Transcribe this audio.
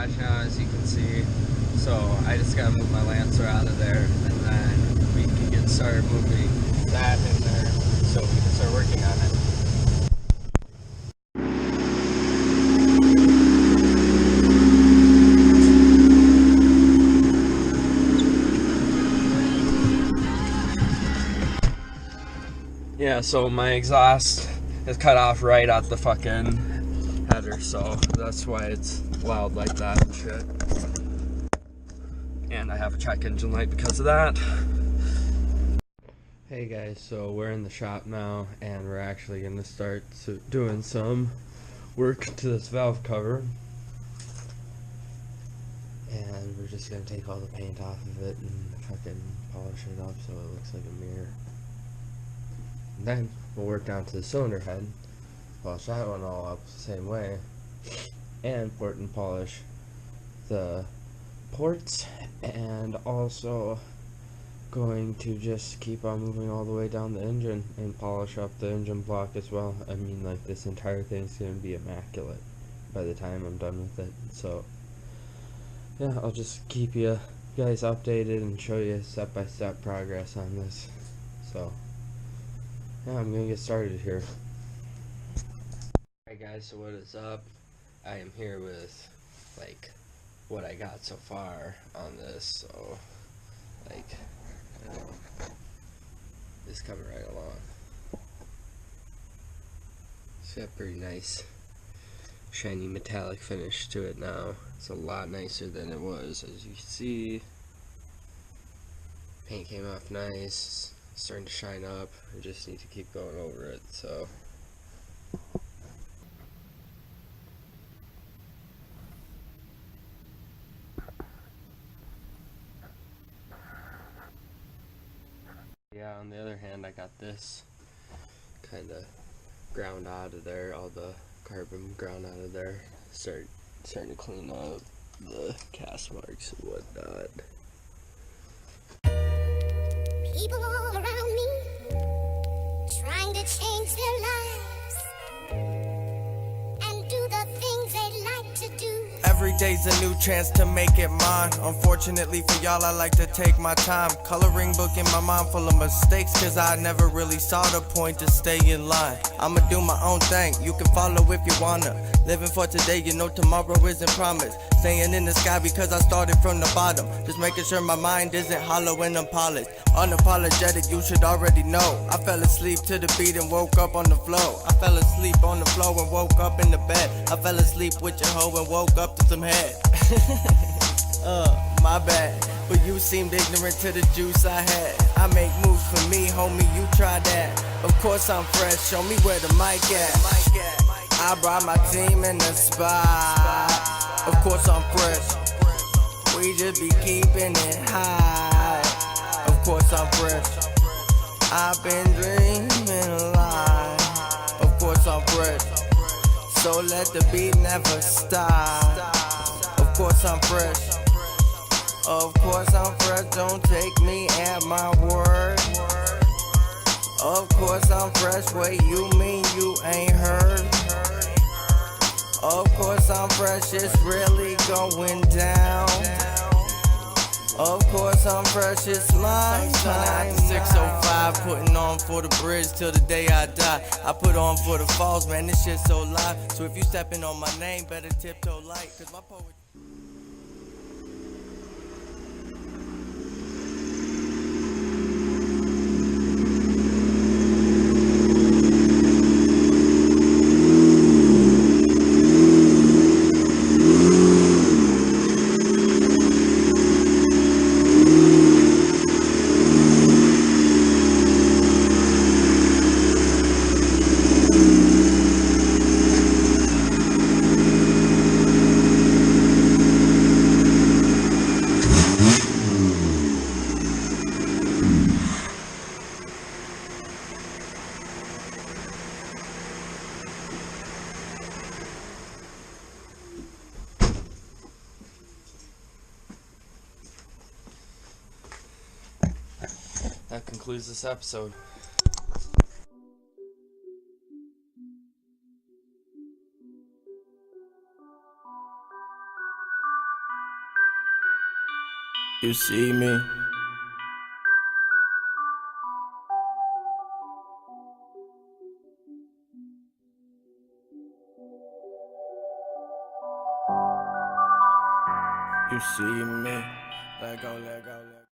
garage now, as you can see. So I just gotta move my Lancer out of there, and then we can get started moving that in there so we can start working on it. Yeah, so my exhaust is cut off right at the fucking header, so that's why it's loud like that and shit. And I have a check engine light because of that. Hey guys, so we're in the shop now, and we're actually going to start doing some work to this valve cover. And we're just going to take all the paint off of it and fucking polish it up so it looks like a mirror. And then we'll work down to the cylinder head, polish that one all up the same way, and port and polish the ports, and also going to just keep on moving all the way down the engine and polish up the engine block as well. I mean, like, this entire thing's going to be immaculate by the time I'm done with it. So yeah, I'll just keep you guys updated and show you step-by-step progress on this. So yeah, I'm gonna get started here. Alright guys, so what is up? I am here with like what I got so far on this, so like, you know, it's coming right along. It's got a pretty nice shiny metallic finish to it now. It's a lot nicer than it was, as you can see. Paint came off nice. Starting to shine up. I just need to keep going over it, so yeah, on the other hand, I got this kind of ground out of there, all the carbon ground out of there. Starting to clean up the cast marks and whatnot. People all around me trying to change their lives and do the things they like to do. Every day's a new chance to make it mine. Unfortunately for y'all, I like to take my time. Coloring book in my mind full of mistakes, cause I never really saw the point to stay in line. I'ma do my own thing, you can follow if you wanna. Living for today, you know tomorrow isn't promised. Staying in the sky because I started from the bottom. Just making sure my mind isn't hollow and unpolished. Unapologetic, you should already know. I fell asleep to the beat and woke up on the floor. I fell asleep on the floor and woke up in the bed. I fell asleep with your hoe and woke up to some head. My bad, but you seemed ignorant to the juice I had. I make moves for me, homie, you try that. Of course I'm fresh, show me where the mic at. I brought my team in the spot. Of course I'm fresh, we just be keeping it high. Of course I'm fresh, I've been dreaming a lot. Of course I'm fresh, so let the beat never stop. Of course I'm fresh, of course I'm fresh, don't take me at my word. Of course I'm fresh, what you mean you ain't heard? Of course I'm fresh, it's really going down. Of course I'm fresh, it's my time. 605, putting on for the bridge till the day I die. I put on for the falls, man, this shit's so live. So if you stepping on my name, better tiptoe light, cause my poetry. That concludes this episode. You see me? You see me? Let go, let go, let go.